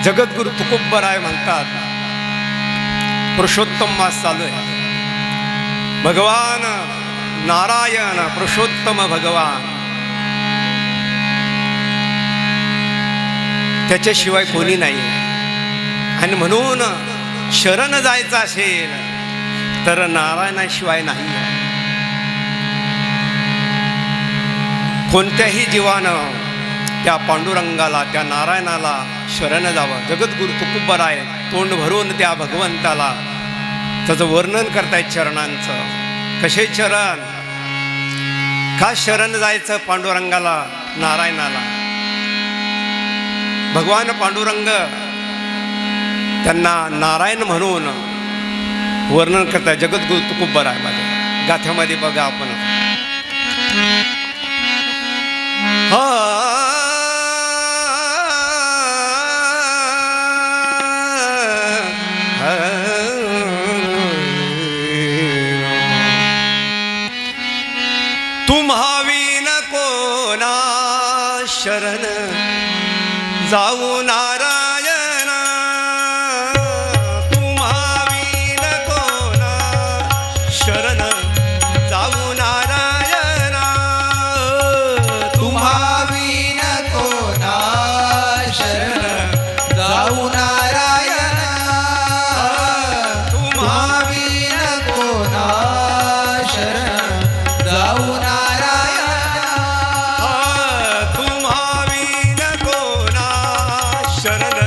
जगद्गुरु तुकोबराय म्हणतात, पुरुषोत्तम मास चालू आहे. भगवान नारायण पुरुषोत्तम भगवान, त्याच्याशिवाय कोणी नाही. आणि म्हणून शरण जायचं असेल तर नारायणाशिवाय नाही. कोणत्याही जीवानं त्या पांडुरंगाला, त्या नारायणाला शरण जावं. जगद्गुरु तुकोबराय तोंड भरून त्या भगवंताला त्याचं वर्णन करतायत चरणांचं. कसे चरण, का शरण जायचं पांडुरंगाला, नारायणाला. भगवान पांडुरंग त्यांना नारायण म्हणून वर्णन करताय जगद्गुरु तुकोबराय मध्ये. गाथ्यामध्ये बघा आपण. तुम्हावीन कोणा शरण जाऊ नारायण, तुम्हावीन कोणा शरण जाऊ नारायण, तुम्हावीन कोणा शरण जाऊ नारायण, तुम्हावीन कोणा शरण जाऊ नारायण, तुम्हावीन कोणा शरण